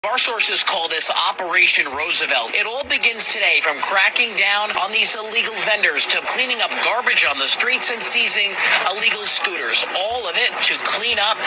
Our sources call this Operation Roosevelt. It all begins today from cracking down on these illegal vendors to cleaning up garbage on the streets and seizing illegal scooters. All of it to clean up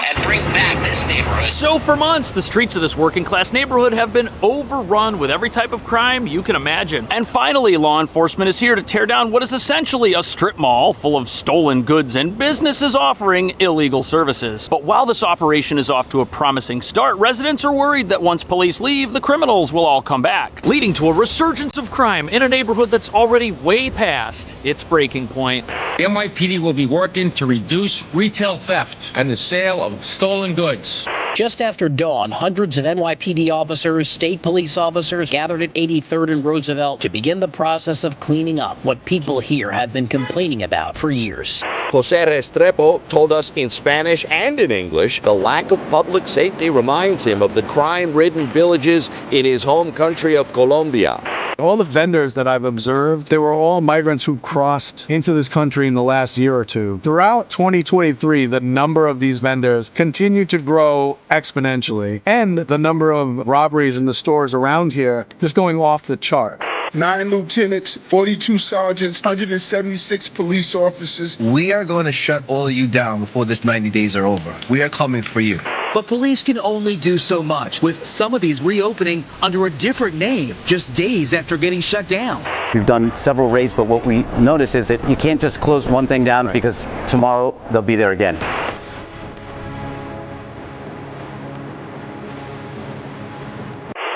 and bring back this neighborhood. So for months, the streets of this working class neighborhood have been overrun with every type of crime you can imagine. And finally, law enforcement is here to tear down what is essentially a strip mall full of stolen goods and businesses offering illegal services. But while this operation is off to a promising start, residents are worried that once police leave, the criminals will all come back, leading to a resurgence of crime in a neighborhood that's already way past its breaking point. The NYPD will be working to reduce retail theft and the sale of stolen goods. Just after dawn, hundreds of NYPD officers, state police officers gathered at 83rd and Roosevelt to begin the process of cleaning up what people here have been complaining about for years. Jose Restrepo told us in Spanish and in English the lack of public safety reminds him of the crime-ridden villages in his home country of Colombia. All the vendors that I've observed, they were all migrants who crossed into this country in the last year or two. Throughout 2023, the number of these vendors continued to grow exponentially, and the number of robberies in the stores around here just going off the chart. 9 lieutenants, 42 sergeants, 176 police officers. We are going to shut all of you down before this 90 days are over. We are coming for you. But police can only do so much, with some of these reopening under a different name, just days after getting shut down. We've done several raids, but what we notice is that you can't just close one thing down because tomorrow they'll be there again.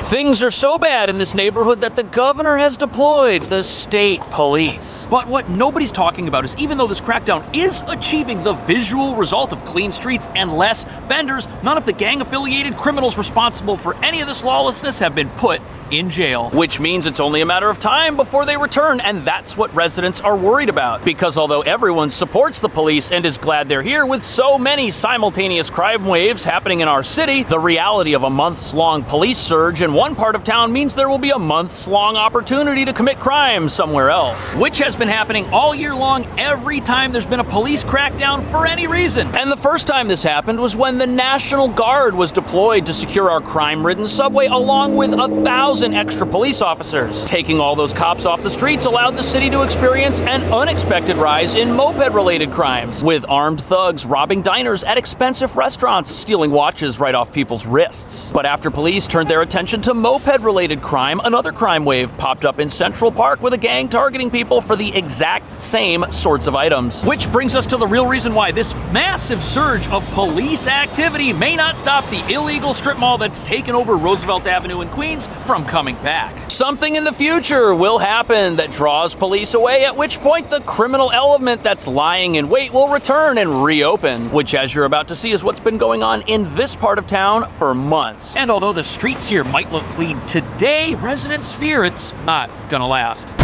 Things are so bad in this neighborhood that the governor has deployed the state police. But what nobody's talking about is even though this crackdown is achieving the visual result of clean streets and less vendors, none of the gang-affiliated criminals responsible for any of this lawlessness have been put in jail, which means it's only a matter of time before they return, and that's what residents are worried about. Because although everyone supports the police and is glad they're here, with so many simultaneous crime waves happening in our city, the reality of a months-long police surge in one part of town means there will be a months-long opportunity to commit crime somewhere else, which has been happening all year long every time there's been a police crackdown for any reason. And the first time this happened was when the National Guard was deployed to secure our crime-ridden subway along with 1,000 extra police officers. Taking all those cops off the streets allowed the city to experience an unexpected rise in moped-related crimes, with armed thugs robbing diners at expensive restaurants, stealing watches right off people's wrists. But after police turned their attention to moped-related crime, another crime wave popped up in Central Park with a gang targeting people for the exact same sorts of items. Which brings us to the real reason why this massive surge of police activity may not stop the illegal strip mall that's taken over Roosevelt Avenue in Queens from coming back. Something in the future will happen that draws police away, at which point the criminal element that's lying in wait will return and reopen, which, as you're about to see, is what's been going on in this part of town for months. And although the streets here might look clean today, residents fear it's not gonna last.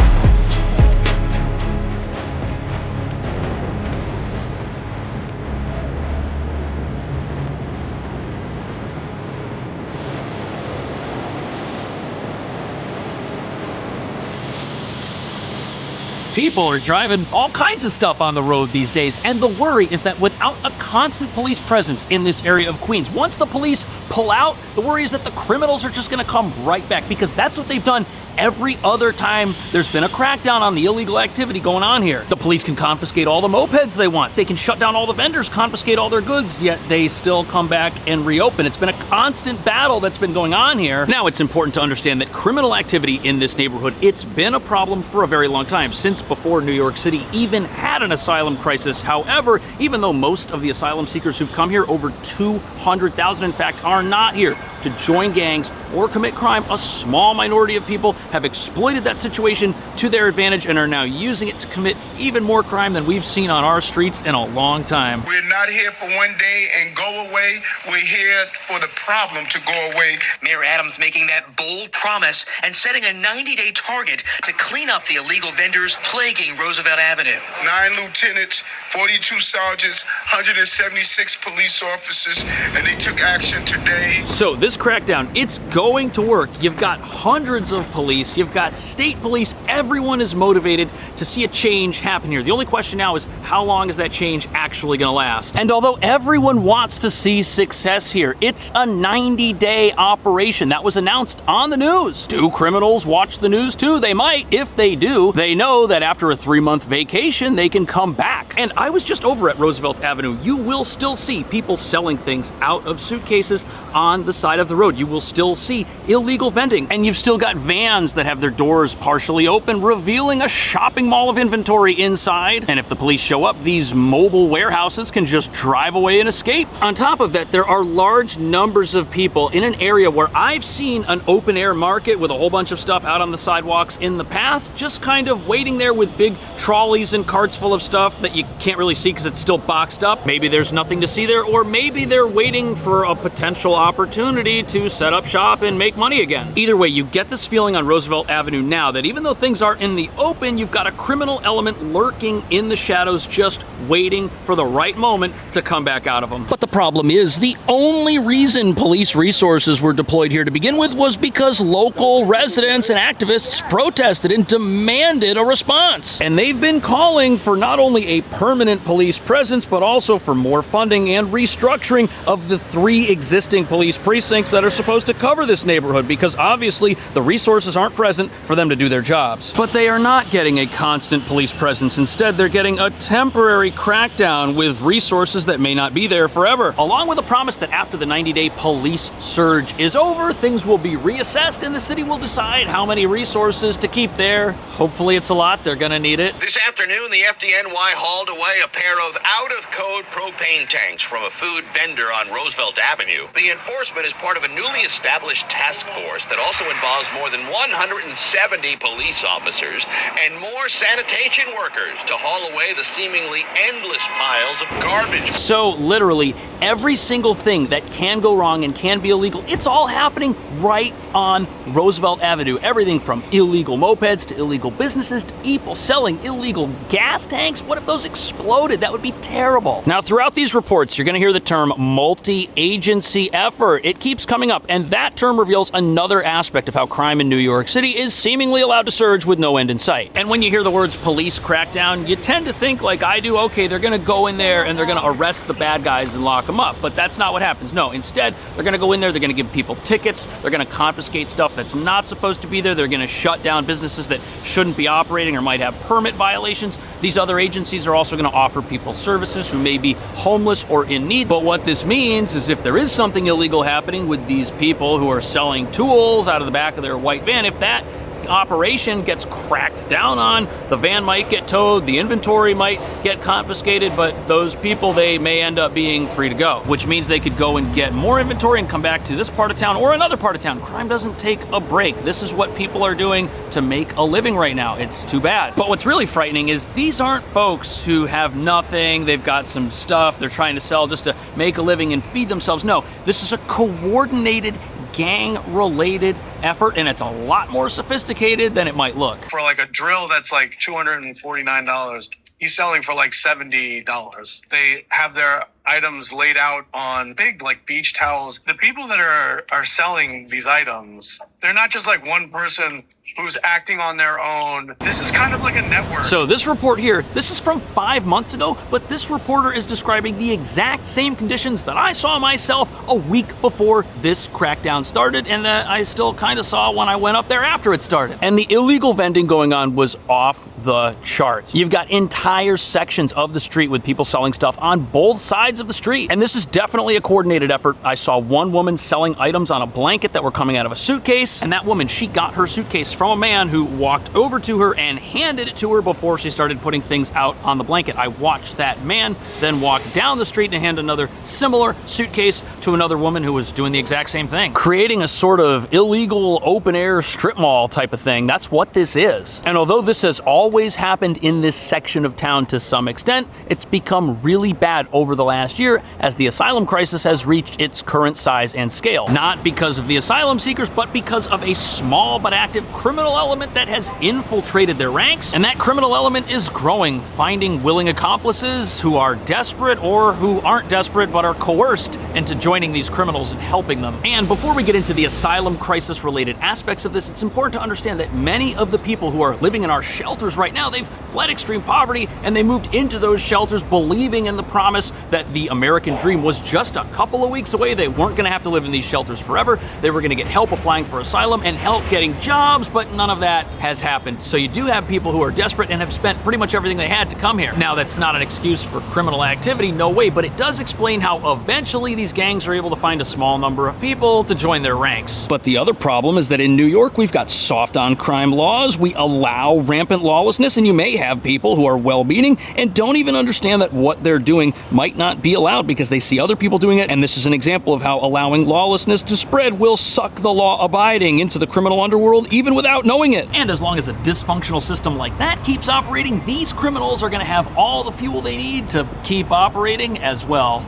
People are driving all kinds of stuff on the road these days, and the worry is that without a constant police presence in this area of Queens, once the police pull out, the worry is that the criminals are just going to come right back, because that's what they've done every other time there's been a crackdown on the illegal activity going on here. The police can confiscate all the mopeds they want. They can shut down all the vendors, confiscate all their goods, yet they still come back and reopen. It's been a constant battle that's been going on here. Now, it's important to understand that criminal activity in this neighborhood, it's been a problem for a very long time, since before New York City even had an asylum crisis. However, even though most of the asylum seekers who've come here, over 200,000 in fact, are not here to join gangs or commit crime, a small minority of people have exploited that situation to their advantage and are now using it to commit even more crime than we've seen on our streets in a long time. We're not here for one day and go away. We're here for the problem to go away. Mayor Adams making that bold promise and setting a 90-day target to clean up the illegal vendors plaguing Roosevelt Avenue. 9 lieutenants, 42 sergeants, 176 police officers, and they took action today. So this crackdown, it's going going to work. You've got hundreds of police, you've got state police, everyone is motivated to see a change happen here. The only question now is how long is that change actually going to last? And although everyone wants to see success here, it's a 90-day operation that was announced on the news. Do criminals watch the news too? They might. If they do, they know that after a 3-month vacation, they can come back. And I was just over at Roosevelt Avenue. You will still see people selling things out of suitcases on the side of the road. You will still see illegal vending, and you've still got vans that have their doors partially open, revealing a shopping mall of inventory inside. And if the police show up, these mobile warehouses can just drive away and escape. On top of that, there are large numbers of people in an area where I've seen an open air market with a whole bunch of stuff out on the sidewalks in the past, just kind of waiting there with big trolleys and carts full of stuff that you can't really see because it's still boxed up. Maybe there's nothing to see there, or maybe they're waiting for a potential opportunity to set up shop and make money again. Either way, you get this feeling on Roosevelt Avenue now that even though things are in the open, you've got a criminal element lurking in the shadows, just waiting for the right moment to come back out of them. But the problem is, the only reason police resources were deployed here to begin with was because local residents and activists protested and demanded a response. And they've been calling for not only a permanent police presence, but also for more funding and restructuring of the 3 existing police precincts that are supposed to cover this neighborhood, because obviously the resources aren't present for them to do their jobs. But they are not getting a constant police presence. Instead, they're getting a temporary crackdown with resources that may not be there forever, along with a promise that after the 90-day police surge is over, things will be reassessed and the city will decide how many resources to keep there. Hopefully it's a lot. They're gonna need it. This afternoon, the FDNY hauled away a pair of out-of-code propane tanks from a food vendor on Roosevelt Avenue. The enforcement is part of a newly established task force that also involves more than 170 police officers and more sanitation workers to haul away the seemingly endless piles of garbage. So literally, every single thing that can go wrong and can be illegal, it's all happening right on Roosevelt Avenue. Everything from illegal mopeds to illegal businesses to people selling illegal gas tanks. What if those exploded? That would be terrible. Now, throughout these reports, you're going to hear the term multi-agency effort. It keeps coming up, and that term reveals another aspect of how crime in New York City is seemingly allowed to surge with no end in sight. And when you hear the words police crackdown, you tend to think, like I do, okay, they're going to go in there and they're going to arrest the bad guys and lock them up. But that's not what happens. No, instead, they're going to go in there, they're going to give people tickets, they're going to confiscate stuff that's not supposed to be there, they're going to shut down businesses that shouldn't be operating or might have permit violations. These other agencies are also going to offer people services who may be homeless or in need. But what this means is if there is something illegal happening with these people who are selling tools out of the back of their white van, if that operation gets cracked down on, the van might get towed, the inventory might get confiscated, but those people, they may end up being free to go, which means they could go and get more inventory and come back to this part of town or another part of town. Crime doesn't take a break. This is what people are doing to make a living right now. It's too bad. But what's really frightening is these aren't folks who have nothing, they've got some stuff they're trying to sell just to make a living and feed themselves. No, this is a coordinated gang-related effort, and it's a lot more sophisticated than it might look. For like a drill that's like $249, he's selling for like $70. They have their items laid out on big like beach towels. The people that are selling these items, they're not just like one person who's acting on their own. This is kind of like a network. So this report here, this is from 5 months ago, but this reporter is describing the exact same conditions that I saw myself a week before this crackdown started, and that I still kind of saw when I went up there after it started. And the illegal vending going on was off the charts. You've got entire sections of the street with people selling stuff on both sides of the street. And this is definitely a coordinated effort. I saw one woman selling items on a blanket that were coming out of a suitcase, and that woman, she got her suitcase from a man who walked over to her and handed it to her before she started putting things out on the blanket. I watched that man then walk down the street and hand another similar suitcase to another woman who was doing the exact same thing. Creating a sort of illegal open air strip mall type of thing. That's what this is. And although this has always always happened in this section of town to some extent. It's become really bad over the last year as the asylum crisis has reached its current size and scale. Not because of the asylum seekers, but because of a small but active criminal element that has infiltrated their ranks. And that criminal element is growing, finding willing accomplices who are desperate or who aren't desperate but are coerced into joining these criminals and helping them. And before we get into the asylum crisis related aspects of this, it's important to understand that many of the people who are living in our shelters right now, they've fled extreme poverty and they moved into those shelters believing in the promise that the American dream was just a couple of weeks away. They weren't going to have to live in these shelters forever. They were going to get help applying for asylum and help getting jobs, but none of that has happened. So you do have people who are desperate and have spent pretty much everything they had to come here. Now, that's not an excuse for criminal activity, no way, but it does explain how eventually these gangs are able to find a small number of people to join their ranks. But the other problem is that in New York, we've got soft on crime laws. We allow rampant lawlessness, and you may have people who are well-meaning and don't even understand that what they're doing might not be allowed because they see other people doing it, and this is an example of how allowing lawlessness to spread will suck the law-abiding into the criminal underworld even without knowing it. And as long as a dysfunctional system like that keeps operating, these criminals are going to have all the fuel they need to keep operating as well.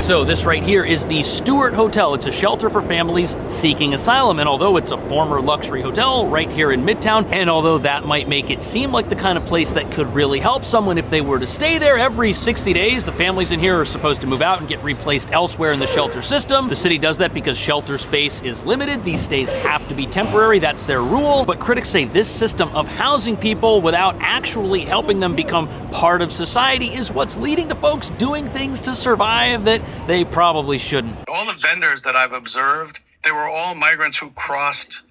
So this right here is the Stewart Hotel. It's a shelter for families seeking asylum, and although it's a former luxury hotel right here in Midtown, and although that might make it seem like the kind of place that could really help someone if they were to stay there every 60 days, the families in here are supposed to move out and get replaced elsewhere in the shelter system. The city does that because shelter space is limited. These stays have to be temporary. That's their rule. But critics say this system of housing people without actually helping them become part of society is what's leading to folks doing things to survive that they probably shouldn't. All the vendors that I've observed, they were all migrants who crossed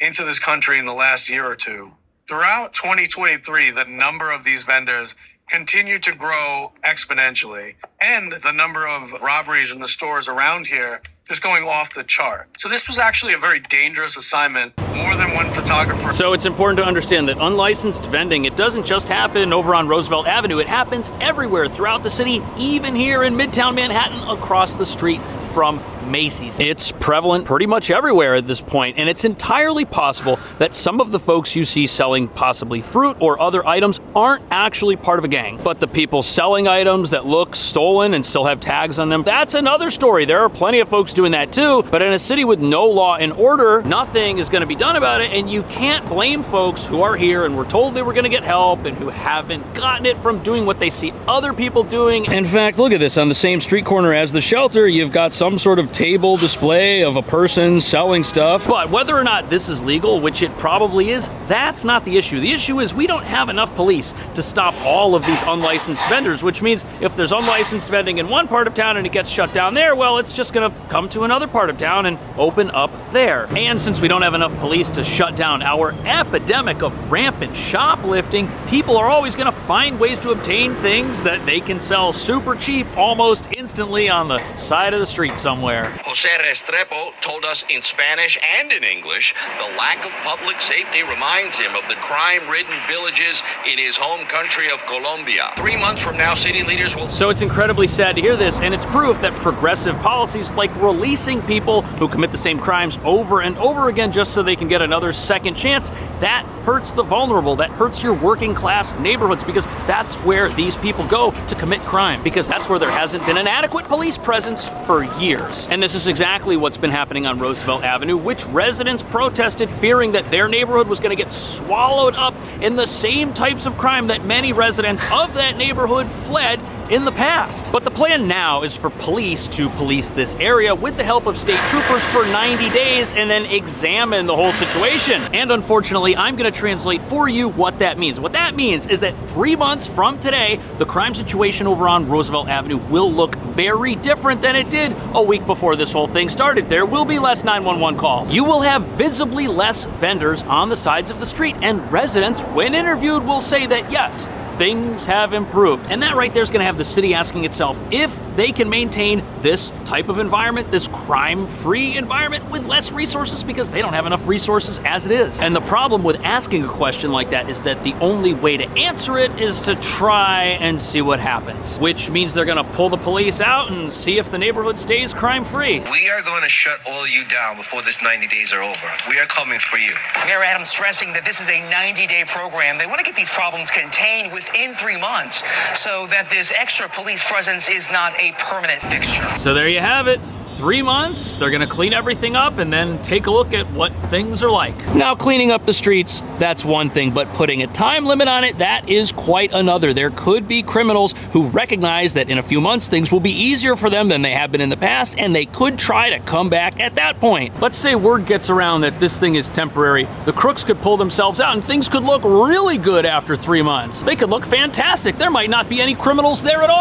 into this country in the last year or two. Throughout 2023, the number of these vendors continued to grow exponentially, and the number of robberies in the stores around here just going off the chart. So this was actually a very dangerous assignment. More than one photographer. So it's important to understand that unlicensed vending, it doesn't just happen over on Roosevelt Avenue. It happens everywhere throughout the city, even here in Midtown Manhattan across the street from Macy's. It's prevalent pretty much everywhere at this point, and it's entirely possible that some of the folks you see selling possibly fruit or other items aren't actually part of a gang. But the people selling items that look stolen and still have tags on them, that's another story. There are plenty of folks doing that too, but in a city with no law and order, nothing is going to be done about it, and you can't blame folks who are here and were told they were going to get help and who haven't gotten it from doing what they see other people doing. In fact, look at this. On the same street corner as the shelter, you've got some sort of table display of a person selling stuff. But whether or not this is legal, which it probably is, that's not the issue. The issue is we don't have enough police to stop all of these unlicensed vendors, which means if there's unlicensed vending in one part of town and it gets shut down there, well, it's just gonna come to another part of town and open up there. And since we don't have enough police to shut down our epidemic of rampant shoplifting, people are always gonna find ways to obtain things that they can sell super cheap almost instantly on the side of the street somewhere. Jose Restrepo told us in Spanish and in English the lack of public safety reminds him of the crime-ridden villages in his home country of Colombia. 3 months from now, city leaders will... So it's incredibly sad to hear this, and it's proof that progressive policies like releasing people who commit the same crimes over and over again just so they can get another second chance, that hurts the vulnerable, that hurts your working class neighborhoods, because that's where these people go to commit crime, because that's where there hasn't been an adequate police presence for years. And this is exactly what's been happening on Roosevelt Avenue, which residents protested, fearing that their neighborhood was going to get swallowed up in the same types of crime that many residents of that neighborhood fled in the past. But the plan now is for police to police this area with the help of state troopers for 90 days and then examine the whole situation. And unfortunately, I'm going to translate for you what that means. What that means is that 3 months from today, the crime situation over on Roosevelt Avenue will look very different than it did a week before this whole thing started. There will be less 911 calls. You will have visibly less vendors on the sides of the street, and residents, when interviewed, will say that yes, things have improved. And that right there is going to have the city asking itself if they can maintain this type of environment, this crime-free environment with less resources, because they don't have enough resources as it is. And the problem with asking a question like that is that the only way to answer it is to try and see what happens, which means they're going to pull the police out and see if the neighborhood stays crime-free. We are going to shut all of you down before this 90 days are over. We are coming for you. Mayor Adams stressing that this is a 90-day program. They want to get these problems contained within 3 months so that this extra police presence is not a permanent fixture. So there you have it. 3 months, they're gonna clean everything up and then take a look at what things are like. Now, cleaning up the streets, that's one thing, but putting a time limit on it, that is quite another. There could be criminals who recognize that in a few months, things will be easier for them than they have been in the past, and they could try to come back at that point. Let's say word gets around that this thing is temporary. The crooks could pull themselves out and things could look really good after 3 months. They could look fantastic. There might not be any criminals there at all.